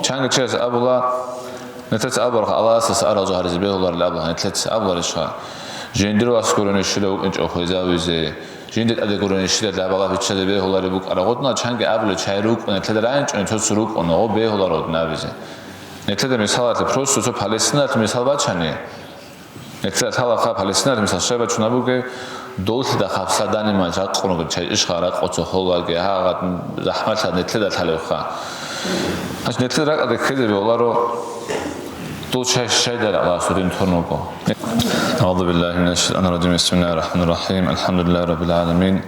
چند چیز ابولا نتلت ابولا خلاص أرى ظهر زبيه الله الأبولا نتلت ابولا إشها جندرو أسكورن الشلو إنج أخويزا ويزي جندت أدكورن الشلو لابلا في الشلو بيه الله ربك أرى قطنا چند ابولا چایروک نتلت رانج نتوسروک أنو بيه الله رود نبيزه نتلت مثالات پروسو تو فلسطینات مثال بچنی نتلت حالا خا فلسطینات مثال شبه چون ابوگه دولت دا خفصدانی ماجرا قرنگ چای إشخارات قطع هولگه ها قط زحمت نتلت حلوخا اش نتلت رق أدكيده بيه الله رو دول شيء ده الله سودين تونوكو أعوذ بالله من الشيطان الرجيم بسم الله الرحمن الرحيم الحمد لله رب العالمين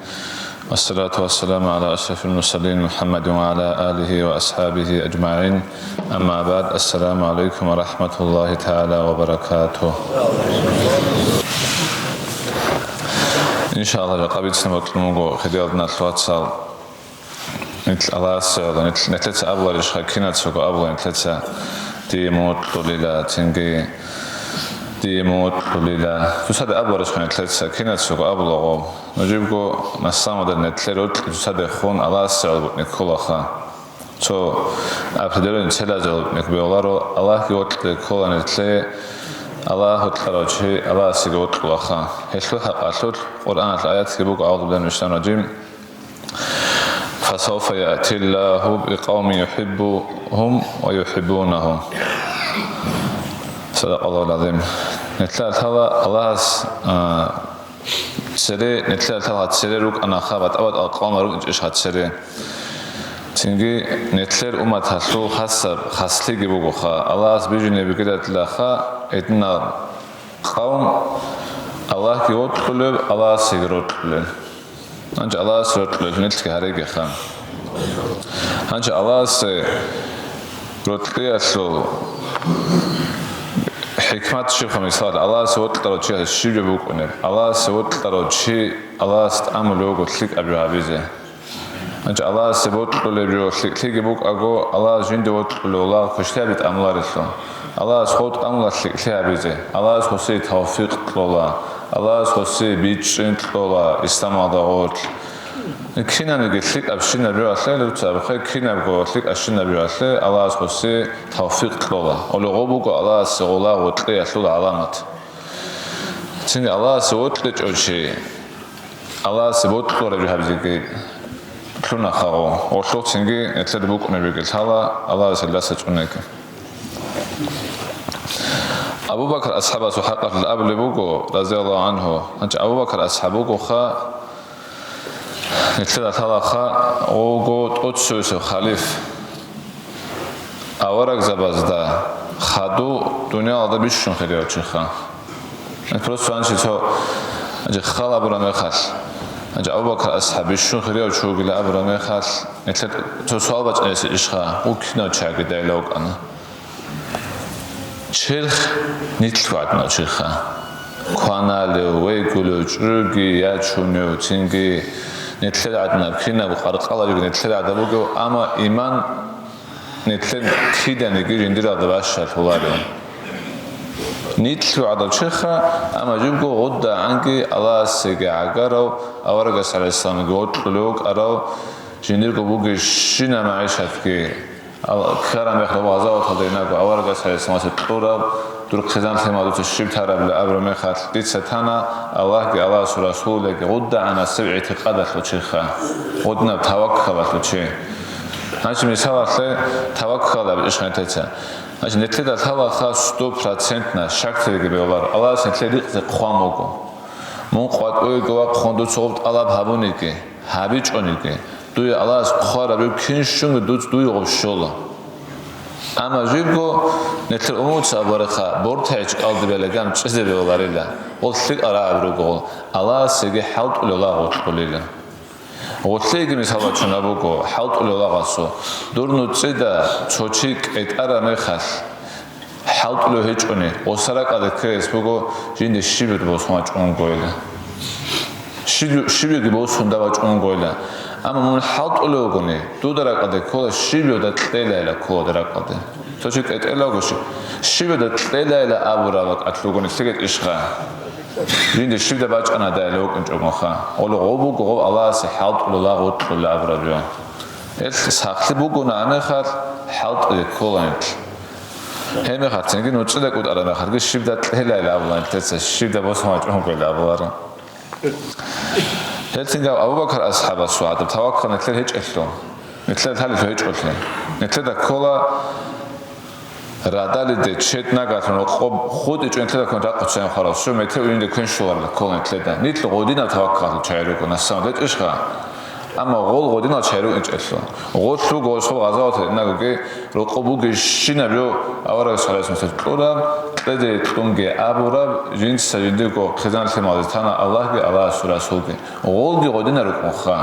والصلاة والسلام على أشرف المرسلين محمد وعلى آله وأصحابه أجمعين أما بعد السلام عليكم ورحمة الله تعالى وبركاته إن شاء الله قبل سنة وكلموكو خديالنا الواتساب نتل الله سيادة نتلت أبوال إشخاكينة سوكو أبوال نتلت ديموت لله تنجي ديموت لله تصدق أبوال إشخاكينة نتلت سكينة سوكو أبوالغو نجيبكو مسامو در نتلروت تصدق خون الله سيادة نكولا خا تو أبتدرو نتلا جلب نكبيولارو الله كيوت لكولا نتلي الله تلارو چه الله سيغوت كولا خا هشلو حق أشلو قرآن الآيات كيبوك أعوذ بالله من الشيطان الرجيم فسوف يأتي الله بقوم يحبهم ويحبونه صدق الله العظيم نتلال هذا الله تسري نتلال هذا تسري روك أنا خابت أود القوم روك إيش هتسري تيجي نتلال أمة هسلو حسب خسلي جبوكو خا الله بيجي بكده تلاخا إتنا قوم الله كيوت قلب الله سيغروت قلب أنت الله سرت لجنت كهريج خام أنت الله سرت ليسو حكمة شيخ مثال الله سوت تروتشي الشيء بوكونه الله سوت تروتشي الله استعمل لوجو تلك أبي عبيزه أنت الله سبوت لبيو تلك بوك أجو الله جند وت لولا كشتابت أملار السلام الله سخوت أملار تلك عبيزه الله سخوسي توفيق لولا الله سخوسي بيتشين لولا استعمال داوت كنا نقولك أبشرنا بيواسله لو تابخي كنا بقولك أبشرنا بيواسله الله سخوسي توفيق لولا ولغوبك الله سغلا وتلي يسول علامات تيجي الله سوت لجوشي الله سبوت لولا بيهابزيك كلنا خاو وشلون تيجي نتلد بوك نبيك هلا الله سلسة جنك أبو بكر أصحابه سحقة الأب لبوكو رضي الله عنه أنت أبو بكر أصحابه خا نتلد هلا خا وقول أتسوس خليف أورق زبازدا خدو دنيا هذا بيشون خير يوتشخا نفرس فانشي تو أجي خلا برا خاص أجا أبو بكر أصحابي شو خير شو قال أبرام خاص نتلت تسوال بس إشخا وكنا تشاق دايلوج أنا شيخ نتلو عدنا شيخا كوانا لو ويقولوا جرقي يا شونيو تينجي نتلت عدنا كنا بخارق الله يقول نتلت عدنا بقول أما إيمان نتلت كيدا نجي جندير هذا باشر هواريون نيتلو عدد شيخا أما جيبكو غدا عنكي الله سيجي عقارو أورق عليه السلام قلت لوك أرو جنديركو بوكي شينا معيشتكي كرم يخلو غزاوة خديناكو أورق عليه السلام ستطورب دور خزان ثما دوت الشيب ترى بالأبر مخات ديت ستانا الله كي الله رسوله غدا أنا سبع اعتقادات لشيخا غدنا بتوكل لشيء هاش مثال توكل بإيش نتيجة значит نتلد هلا خاص 100% شكل بيولار الله سنتلد قواموكو مون قوات اويغوا خوندو صوبت الله بابونيكي هابيچونيكي دوي الله خورا بكينشون دوي غوشولا اما جيبو نتل اموت صبرخا بورتاج قالدي بلغام چيز بيولاريلا اولسيك ارا ابروغو الله سيگي حلط لولا غوتوليلا غوتليگي مثلا چنابوكو حلط لولا غاسو دورنو چيدا چوچيك اتارا مخاس حلط لو هيچوني اوسارا كريس بوكو جين شيبيت بوسما چونگويلا شيبيگي بوسوندا چونگويلا اما من حلط لوگوني دودرا قد كولا شيبيودا تليلا كودرا قد چوچيك اتلاگوشي شيبيودا تليلا ابوراك اتلوگوني سيگت اشخا جين شيبيدا باچانا دايلوگ انچوگوخا اولو غوبو غو الله سي حلط لولا غوت لولا ابرابيو სახლი ბუგუნა ანახარ ჰალტი კოლანტ ჰემე ხარცენგი ნუჭდა კუტარა ნახარგი შიბდა ტელა ლაბლან თეცა შიბდა ბოსმაჭო კელაბლარა ჰეცინგა აბუბაქარ ასჰაბა სუადა თავაქნა თლე ჰეჭელო ნეთლე თალი ჰეჭოლე ნეთლე და კოლა რადალი დე ჩეტნაგათნო ხუდი ჭენთლე და კონდა ყოცენ ხარავს შო მეთე ვინდე ქენ შუარლა კოლანტლე და ნიტლ ღოდინა თავაქნა ჩაირეკო ნასამდე ჭიშხა ამა ღოლ ღოდინა ჩაირო ეჭესო ღოლ თუ გოსო აზავთ ნაგე რო ყობუგი შინაბიო ავარა სალას მოსე ყურა ყედე ტუნგე აბურა ჯინს საიდეკო ხეძან თემალე თანა ალლაჰი ალა სურასულგე ღოლგი ღოდინა რო ყხა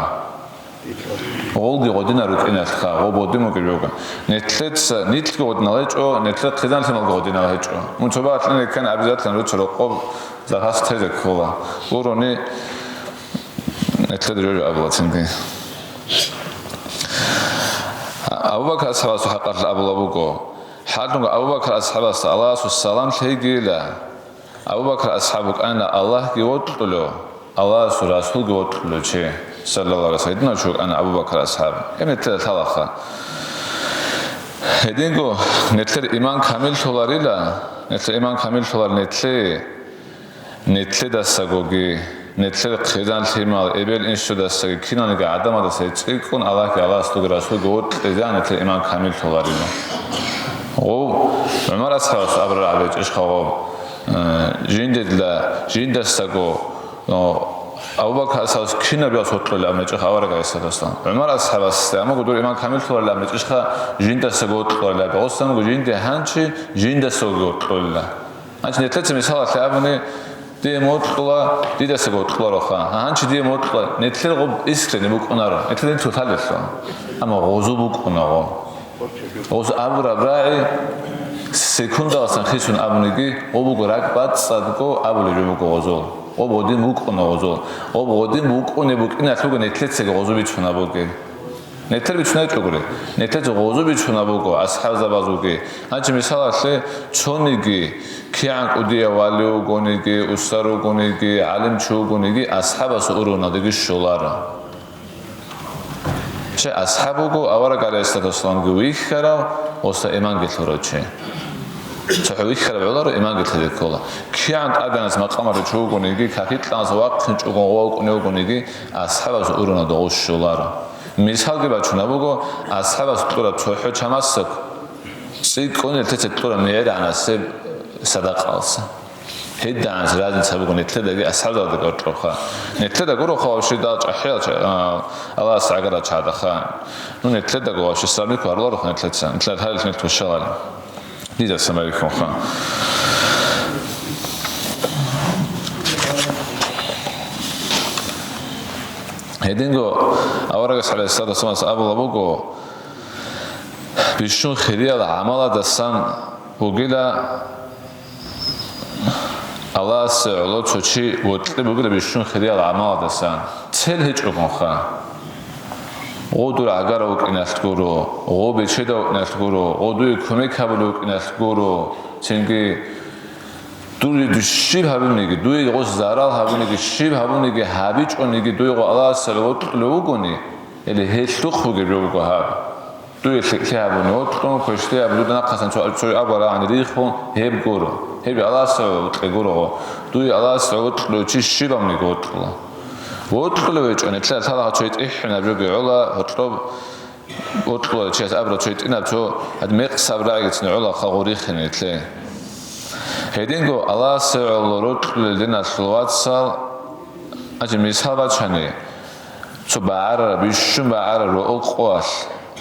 ღოლგი ღოდინა რო ყინათხა ღობოდი მოკიროგა ნეთლეთ ნიტლ ღოდინა ეჭო ნეთლეთ ხეძან თემალ ღოდინა ეჭო მუჩობა ატლენ ეკან აბიზატლენ რო ჩრო ყობ ზახას თეზე ქოლა ურონი نتلد رجع أبو تنقي أبو بكر أصحاب حقر أبو لبوكو حالهم أبو بكر أصحاب الله والسلام تيجي لا أبو بكر أصحابك أنا الله جوتلو الله رسول جوتلو شيء صلى الله عليه وسلم نشوف أنا أبو بكر أصحاب نتلد ثلاثة هدينكو نتلد إيمان كامل تولاريلا نتلد إيمان كامل تولار نتلد السجوجي نتلقى خدان تيمال إبل إنشود السجى كنا نجا عدم هذا سيتكون الله كالله استوى رسول جود إذا نتلقى إيمان كامل تولارينا و عمر أصحاب أبر العبيد إيش خاو جند لا جند السجو أبو بكر أصحاب كنا بيصوت له لما يجي خوارج عليه الصلاة والسلام عمر أصحاب أما قدور إيمان كامل تولار لما يجي خا جند السجو تولار لا بقصة ما جند هانشي جند السجو تولار هانش نتلقى مثال كأبني دي موتلا دي دسقط خلاصة هانش دي موتلا نتلقى غب إسكت نبوك أنارا نتلقى تثالثا أما غزو بوك أنارا غزو أبو رباعي سكوندا أصلا خيسون أبنيجي أبو غراك بعد صدقو أبو لجومك غزو أبو دين بوك أنا غزو أبو دين بوك أنبوك إن أتلقى نتلقى سك غزو بيتشونا بوكي نتلقى بيتشونا يتلقى نتلقى غزو بيتشونا بوكو أصحاب زبازوكي هانش مثال أصلا شونيجي كيان قديا واليو غونيجي أسرو غونيجي عالم شو غونيجي أصحاب سؤرونا دقي شولارا شيء أصحابه أورا قال استثناء قوي خرا وست إيمان قتلوا شيء شحوي خرا ولا إيمان قتلوا كلا كيان أدنى مقام رجوع غونيجي كهيت لانس وقت نجوا غونيجي أصحاب سؤرونا دقي شولارا مثال كباشونا بقول أصحاب سؤرا تروح شماسك سيكون تتطور مير عن السب صدقالسا هيدا عن زرادن سبقوا نتلدى أصحاب ذلك الروخا نتلدى قروخا وشيدات أحيال الله سعقرا شادخا نتلدى قواش السلاميك وارلا روخا نتلدى هاي نتلدى الشغال ديدا السلاميكم خا هيدينغو أورغس عليه الصلاة والسلام أبو لبوكو بيشون خيريا عملا دستان وقيلا الله سعلو تشي وطلب وقيلا بيشون خيريا عملا دستان تل هيج أقنخا غودو العقار وقناثقورو غو بيشيدا وقناثقورو غودو يكميك هبلو وقناثقورو تنجي دوی دوشیب هبونیگی دوی غوش زارال هبونیگی شیب هبونیگی هبیچ اونیگی دوی غو الله سلوات لوگونی الی هیچ خوگی لوگو هب دوی خیلی هبونیوت کن کشتی هبلو دنا قسم چوی آبارا عن ریخون هب گورو هبی الله سلوات گورو دوی الله سلوات لوچی شیب هبونیگی وطلا وطلا ویچ اونی تلا تلا چویت ایحنا بروگی علا هطلب وطلا چیز ابرو چویت اینا چو هد میق صبرایی تنی علا خاوری خنی تلی هيدينغو الله سعول رد لدينا الصلوات سال أجي مثال باتشاني شو بعرر بيشون بعرر وأقوال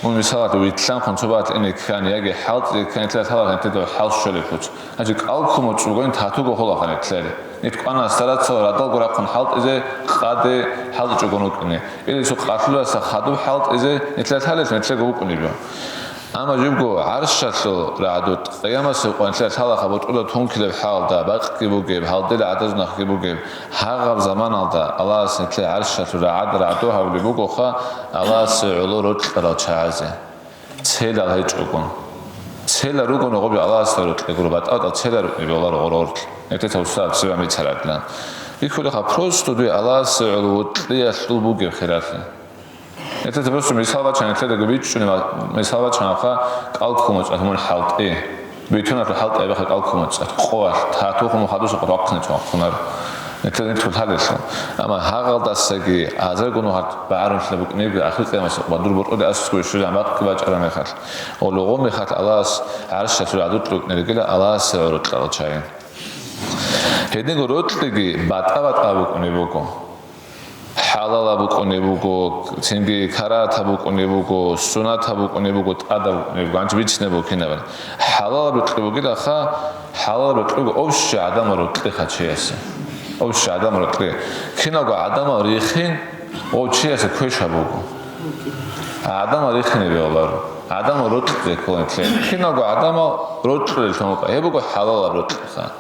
مو مثال ويتلان كون شبات إني كان يجي حالت كان يتلا ثلاثة كان تدو حال شلي كوت أجي كألكم وتشوفين تاتوكو خلا كان يتلاري نيتك أنا استرات صار رادل قرا كون حالت إذا خادي حالت جوكونو كني إذا شو قاتلوا سخادو حالت إذا يتلا ثلاثة يتلا جوكوني بيو أما جبكو عرشتلو رعدوت قيامة سوقان ثلاث هذا خبط ولا تونكل بحال دا باقي بوجيب حال دل عدد نخي بوجيب هاغب زمان دا الله سنتلي عرشتلو رعدوها ولي بوجو خا الله سعلو رد قرا شعزه تلا هيج أكون تلا روكون غبي الله سعلو تقولوا بعد تلا روكي الله غرور نتتوسط سبع مترات يقول خا بروستو دو الله سعلو تلي أسلو بوجيب خلاصه Это просто мисалва чанетле губичуни мисалва чанаха калкумоч атмон халти битуна халти аба калкумоч қова тату хому хадус қоқны чоқнар это не туталес ама хағалдасаги азар гуну хат бааруншле букнеби ахиқе мас бадур бұрқуд асқуй шуламақ кыбачара мехат олуғо мехат алас арша сурадут лукнерегела алас оротлал чай хедин оротлиги батават абукнебуко халала букнебуко цинги карата букнебуко суната букнебуко тада букнебуко анчи бичнебуко кинава халала букнебуко ха халала букнебуко овши адам оротли хачиесе овши адам оротли кинаго адам рихин овчиесе көшабуко адам рихин беолар адам оротли контле кинаго адам оротли томока ебуко халала оротли ха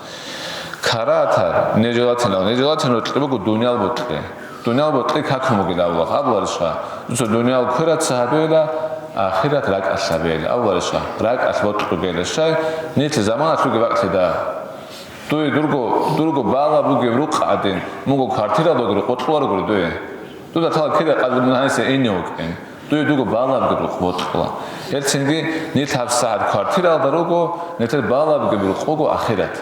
карата нежелательно оротли дунял бутли дунял бутли как могила Аллах Аллаша то дунял кураться habela ахират рак асабела Аллаша рак асбот гелешай нет замана туге вақтида туи дурго бала буге руқ адин муго квартира догро қотлар гори дуе туда тала кида қаднасе эньокен туи дурго бала буге руқ ботла елцинги нет хавсад квартира дарого нет бала буге руқ ого ахират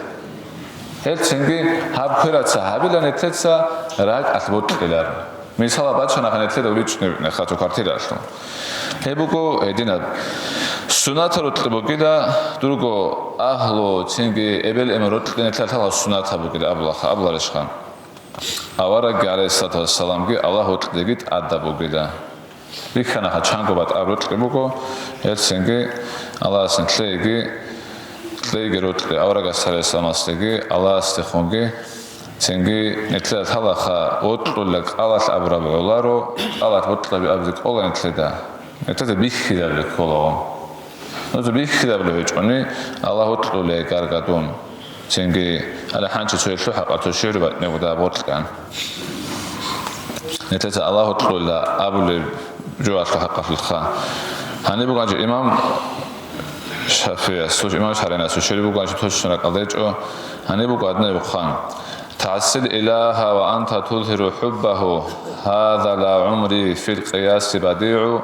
елцинги хабкураца habela нетца рак асбот гелар მისალა ბაჩანა ხანეთლე ვრიჩნე ხათო ქართირაშტო ებუგო ედინად სუნათა როტლებოგიდა დურგო აჰლო ცინგი ებელ ემროტლენეთლა თალა სუნათა ბოგიდა აბლარიშხა ავარა გარესათა სალამგი ალაჰ ოტდეგით ადაბოგიდა ვიქანა ხა ჩანგობათ აბროტლებოგო ერცინგი ალაჰს ნთლეგი თლეგი როტლე ავარა გასარესამასლეგი ალაჰს ხონგი цинги нетла талаха отлула қалас абраболаро қалат отлаби абзи кола нетледа это бихидабли коло нозо бихидабли вечони аллах отлуле каргатун цинги ала ханчи чойлу хақато ширбат негуда ботлкан нетла аллах отлула абли жуаслу хақафилха ханибуганжи имам шафия суж имам шарина суширибуганжи тошнара қалдечо ханибугадне бухан تعسل إله وأنت تظهر حبه هذا لا عمري في القياس بديع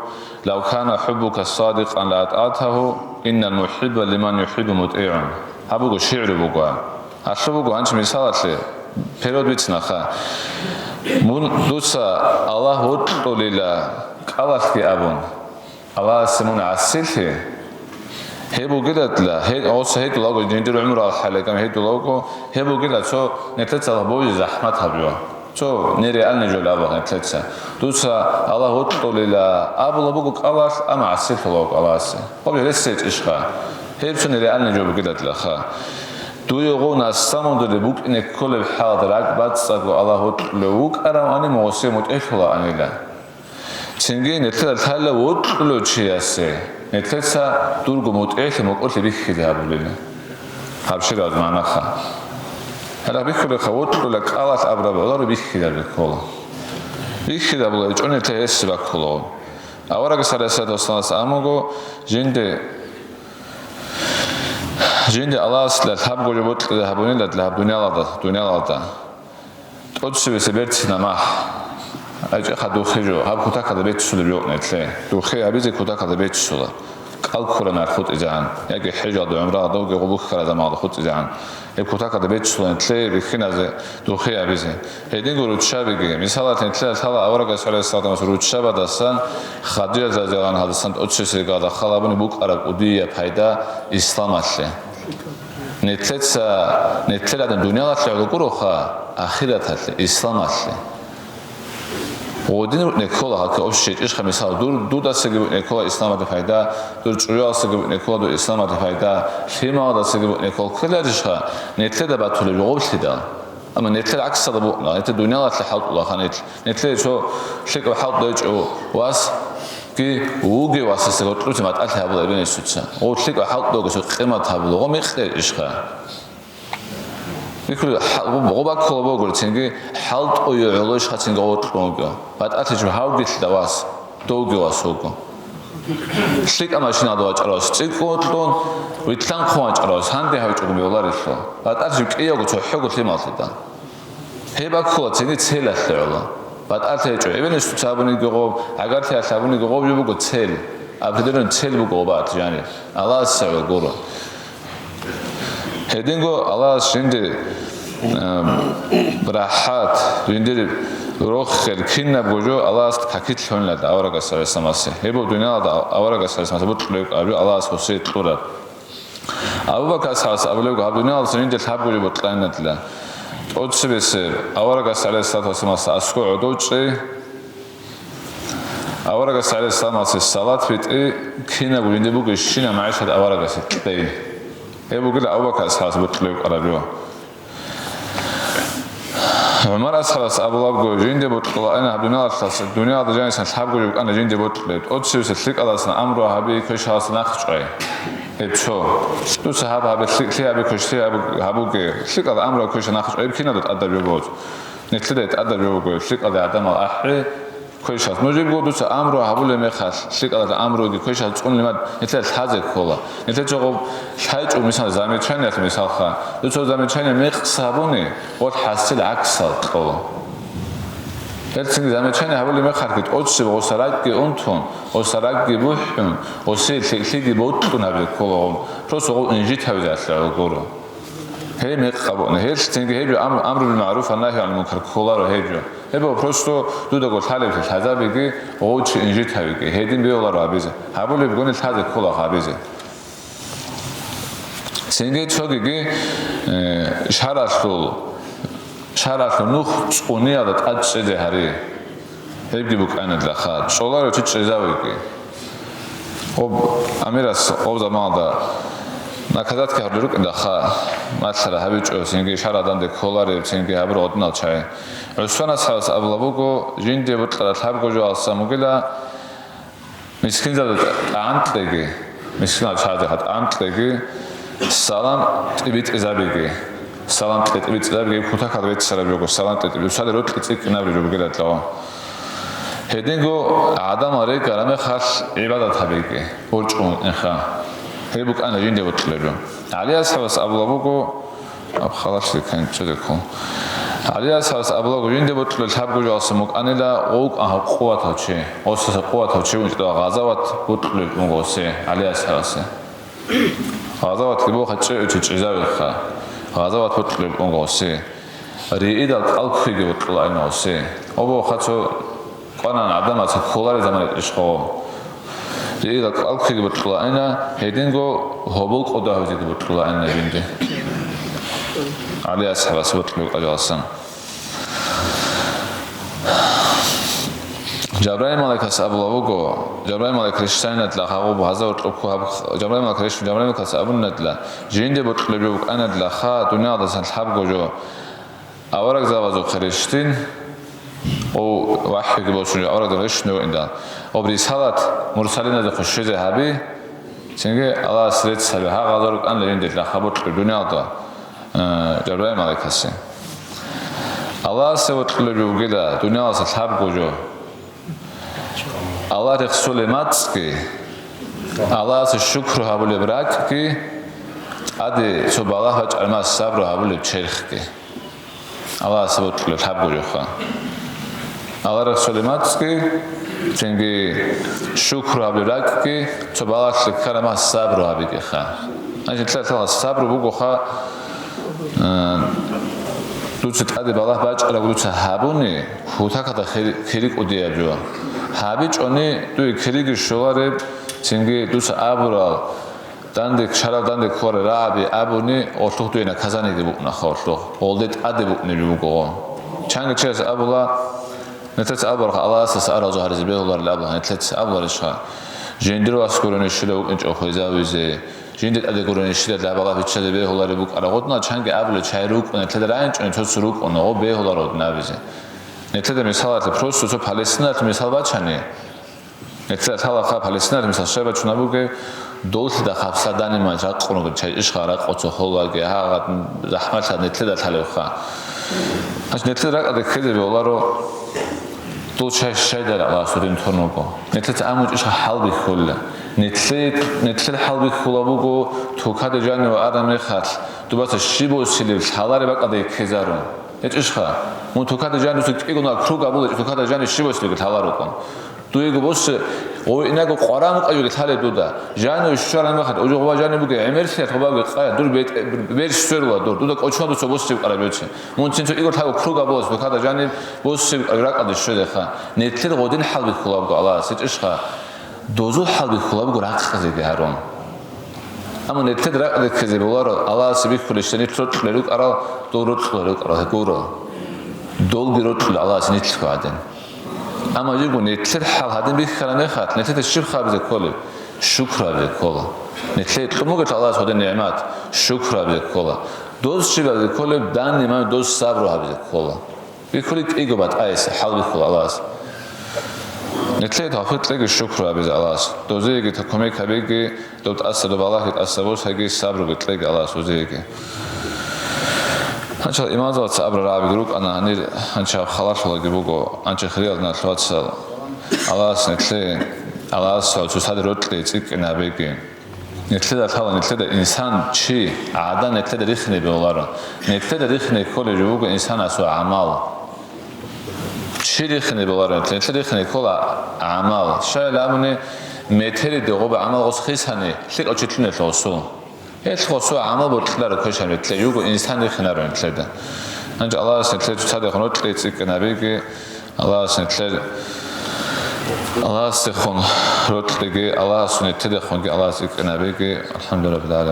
لو كان حبك صادقا لأطعته إن المحب لمن يحب مطيع هبوغو شعر بوغو أشبوغو أنش مثالة период بيتناخا من دوسا الله وطلو لله قالت أبون الله سمون عسله هبوغيلاتلا هي اوس هيك لوغو جندر عمر حالكم هيك لوغو هبوغيلا شو نتلصا بوي زحمت هبيو شو نيري النجول ابا نتلصا دوسا الله وطوللا ابو بوغو قلاس اما عسل لوغ قلاس هو يرسيت اشخا هيب شو نيري النجول بغيلاتلا خا دويغو ناسامون دو بوك ان كل حاضر اكبات صاغو الله وطلوك اراني موسمت افلا انيلا цинги нетла тала отло чиасе нетса дурго мотехе мокотле бихида абулена хабшира манаха hala бихида хавотло ла қалас абрабаларо бихида бекола бихида була чонете эсба коло аварага сараса достанас амого жинде алас ла хабго жоботле хабунила ла дуниалада тотсивесе бертинама აჭა ხადოხეჯო აბქუთაკადა ბეჩსული ბიოყნეთლე დუხე აბიზე ქუთაკადა ბეჩსულა ყალქურან არხუტი ჯან იაგე ჰეჯადო ამრა დოგე ყუბუხარა და მალ ხუტი ჯან ე ქუთაკადა ბეჩსულენთლე რიხინაზე დუხე აბიზე ედინგო რუჩაბიგი მისალათენ თლა თალა ავარაგა სარესადამას რუჩაბადასა ხადია ზაძალან ჰადასან ოჩესე გადა ხალაბუნი ბუყარა ყუდია ფაიდა ისლამაშე ნეთლედა დუნიალაშე ლუკუროხა ახირათაშე ისლამაშე ოდინ ნეკოლა ხა ოფშე ჭიშხა მისალა დუდასეგი ნეკოლა ისლამადა ფაიდა დურ ჭუიალსეგი ნეკოლა დო ისლამადა ფაიდა შემავდასეგი ნეკოლა ქელაჯიშხა ნეთლედა ბათული როვლიდა ამა ნეთლედა აქსადა ბუნა ეთე დუნიალაშე ჰალტულა ხანეთ ნეთლედა ჩო შეკა ჰალტ დოჭო ვას კი უგე ვასასე გოტრუჩი მატალე აბლა ებენესუცა ო შეკა ჰალტ დოგო ყემათ აბლა ღო მეხე იშხა 이걸 뭐가 콜보고 챙기 할도 요로시 같은 거 어떻게 바다트 좀 하우기다 와서 도기 와서고 실가 마시나도 와처럼 찍고도 위탄 코와처럼 산대 하고 조금 올라랬어 바다트 좀 깨요고 저 혀고 틀마었다 해바코 챙기 첼았어요 ბატალეთე ევენეს საბუნი გიყო აგართია საბუნი გიყო ბუგო ცელ აფრედენ ცელ ბუგო ბათ ჟანი ალას სევ გორო ჰედინგო ალას შინდე ბრაჰათ ვინდე როხერ ქინა ბუჯო ალას ქაკით ხონლა და ავრაგას სამასე ებო დუნა და ავრაგას სამასე ბუტლე ალას ხოსე ტურა აბუბაკრს აბლევ გაბუნა ალს ვინდე თაბგური ბუტლანატლა ოცბეს ავარაგას ალესათოს მას ასკო ოდოჭი ავარაგას ალესამას სალათვიტი ქინა გუნდებუგე შინა მაიშად ავარაგას ტეი ებუგლა აბუბაკრს ხას ბუტლევ ყარაჯო მარასხალას აბლავგო ჟინდებუტყლა ანა აბუნალას დუნია და ჯანსან თაბგური ანა ჟინდებუტყლე ოცბეს ლიკალას ამრო ჰაბი ქეშას ნახჭე ებჩო თუ საჰაბა ხლიაბი ქოშთი აბუგე ლიკალა ამრო ქეშა ნახჭე ებქინა და ადაბიობოც ნეთლედეთ ადაბიობო ლიკალა ადამა აჰრე ქეშას მოჟიბგო თუ ამრო აბულე მეხას ლიკალა და ამროგი ქეშა წუნლი მათ ნეთლედეთ ხაზე ქოლა ნეთლედეთ ჯოღო შაიჭუ მისან ზამეჩანიათ მისალხა თუ ზამეჩანია მეხსაბუნი ოთ ჰასილ აქსალ ყოლა ერთხელ ზამეჩანია აბულე მეხარკით ოჩი ოსარაკი ონთონ ოსარაკი ბუჰუნ ოსი ხლიგი ბოტუნაბე ქოლა პროსო ინჟი თავი დასლა გორო ჰე მეყაბონე ჰერცინგი ჰები ამრულ მარუფ ანაჰი ან მუნკარ ქოლა რო ჰები ებო პროსტო დუდაგო თალები თაზაბიგი ოჩი ინჟი თავი ჰედინ ბეოლა რო აბიზე აბულე გონე თაზე ქოლა აბიზე სინგი ჩოგიგი შარასო ნუ წუნია და ტაჭეზე ჰარი ებგი ბუკანადლა ხა წოლა რო ჭეზავიგი ო ამერას ოვდა მალდა ნაკადათ ქარდრო კდა ხა მაცარა ჰაბიჭო სინგი შარადანდე ქოლარე სინგი აბრო ოდნალ ჩაი რუსანასას აბლაბუგო ჟინდე ბუტყა თაბგოჯო ალსამუგელა მისკინზა ანტლეგი მისკინა ჩადა ხა ანტლეგი სალამ ტიბიტ ზაბიგი სალამ ტიბიტ ზაბიგი ხუთა ქადრეთ სარაბიოგო სალამ ტიბიტ უსადე რო ტიცი კნაბრი რო გელატო ჰედინგო ადამარე გარამე ხას იბადათაბიგი ორჭუნ ხა ჰებუკ ანა ჟინდე ბუტყლებო ალიასავს აბლაბუგო აბხალაში კანჭედეკო ალიასავს აბლაბუგო ჟინდე ბუტყლე თაბგოჯო ალსამუკ ანელა ოუკ ყუათაჩი ოსა ყუათაჩი უნჭდა ღაზავათ ბუტყლე მოგოსე ალიასავსე ღაზავათ კიბო ხაჭე ჭეზავი ხა ღაზავათ ბუტყლე მოგოსე რიიდა ყალქიგი ბუტყლა ინოსე ობო ხაცო ყანან ადამაცა ქოლარე ზამანე შხო რიიდა ყალქიგი ბუტყლა ინა ჰედინგო ჰობულ ყოდავიგი ბუტყლა ინა ჟინდე ალიასავას ბუტყლე ყაჯალსან ჯაბრაილ მალექას აბლავუგო ჯაბრაილ მალექას შაინატლა ხაღო ბაზა ოტყო ჯაბრაილ მალექას ჯაბრაილ მალექას აბუნატლა ჟინდე ბუტყლებო ყანატლა ხა დუნია და სალჰაბგოჯო ავარაგ ზავაზო ხერეშტინ ო ვაჰიგი ბოშუნი ავარაგ რეშნო ინდა ობრი სალათ მურსალინაზე ხოშეზე ჰაბი სინგე ალას რეცალე ჰა ღაზარო ყანლა ჟინდე ხა ბუტყლე დუნია და ჯაბრაილ მალექასი ალას ბუტყლებო გედა დუნია და სალჰაბგოჯო Allah rexsole matski Allah shukru habule brakki adi sobala haçarmas sabru habule cherxki Allah sabotlo habule kha Allah rexsole matski çünkü shukru habule brakki sobala karamas sabru habige kha ajit tla sabru bugo kha Luçet adi bala haçara luça habuni hutakada khiri qodiajo ჰაბიჭონი თუ ქრიგი შოვარე ცინგი თუს აბურალ დანდე ჩარა დანდე ქორე რაბი აბუნი ორთუხტუენა ქაზანიგი ბუკნა ხორთო ოლდეთ ადე ბუკნი ბუკო ჩანგე ჩეს აბულა ნეთეს აბურა ალასას არაზო ჰარიზი ბეულარ ლაბა ნეთეს აბურა შა ჟენდრო ასკორონე შილე უკენჭო ხეზავიზე ჟენდე ადე გორონე შილე ლაბა ბიჩადე ბეულარი ბუკარა ღოდნა ჩანგე აბლე ჩაირო უკენე თედა რაინჭონე თოს რუკონო ო ბეულარო ნავიზე ნეთლედე მისალათ პროსუსო პალესტინათ მისალბაჩანი ნეთლედე თალახა პალესტინათ მისალ შებაჩუნაბუგე დოლთ და ხაფსადანი მაჯაყონო ჩაიშხარა ყოცო ხოლაგე ჰაღად ზაჰმათა ნეთლედე თალეხა აშ ნეთლედე რაკადე ქედები ოლარო დოლჩა შედარა ლასუდინ თონოგო ნეთლედე ამუჭიშა ჰალბი ხოლა ნეთლედე ჰალბი ხოლაბუგო თოქადე ჯანო ადამე ხარ დუბასა შიბოსილი თალარე ბაკადე ქეზარო ეჭიშხა მუთოქადა ჟანუს კიგონა ქრუგაბულ ეჭოქადა ჟანი შივოსლიგ თალაროკონ 두이고 보스 오이나고 qoramqayu თალებდოდა ჟანო შუშარან მახატ ოჯოღვა ჟანებუგე ემერსია თობაგე ყაია დურ ვერსვერუა დურ დუდა კოჩვანდო სობოსი ყარაბიოჩი მონცინცო იგორ თაგო ქრუგა ბოს თოქადა ჟანი ბოსი რაკადი შედეხა ნეთლერ ღოდინ ჰალბი ხულაბგო ალა სეჭიშხა დოზუ ჰალბი ხულაბგო რაკხაზეგი არონ ამა ნეთლერ რაკადი ხეზე ბოლარო ალა სიბი ხულიშენი ტროტლერუ ყარა დოროტლერუ ყარა გურო დოლგი როტლ ალა სნიცხვადენ اما يقول نتلر حال هذين بيخلنا خات نتلر الشيخ خابز كله شكرا بكله نتلر تموجت الله سبحانه النعمات شكرا بكله دوز شيء بكله دان نعمة دوز صبر هابز كله بكله إيجو بات أيس حال بكله الله نتلر تحفظ لك شكرا بز الله دوزي يجي تكمل كبيجي دوت أسر بالله أسبوس هيجي صبر بتلك الله دوزي يجي анча имазат сабр раби грук ана анир анча халашла гибуго анча хриал на тлоца алас нетле алас сусад ротле цикна беги нетле да тала нетле да инсан чи ада нетле да рихне болара нетле да рихне коле жуго инсан асу амал чи рихне болара нетле рихне кола амал шаламне метери догоба амал гос хисане лик очетлне лосу ეთქოსო ამობოთლარო ქოშამეთლე იუგო ინსანი ხნარო ენთლედა ანჯ ალას ეთლე ცადე ხონო ტლეცი კნაბიგი ალას ეთლე ალას ხონ როტლეგი ალას ეთლე ხონგი ალას კნაბიგი ალჰამდულილlah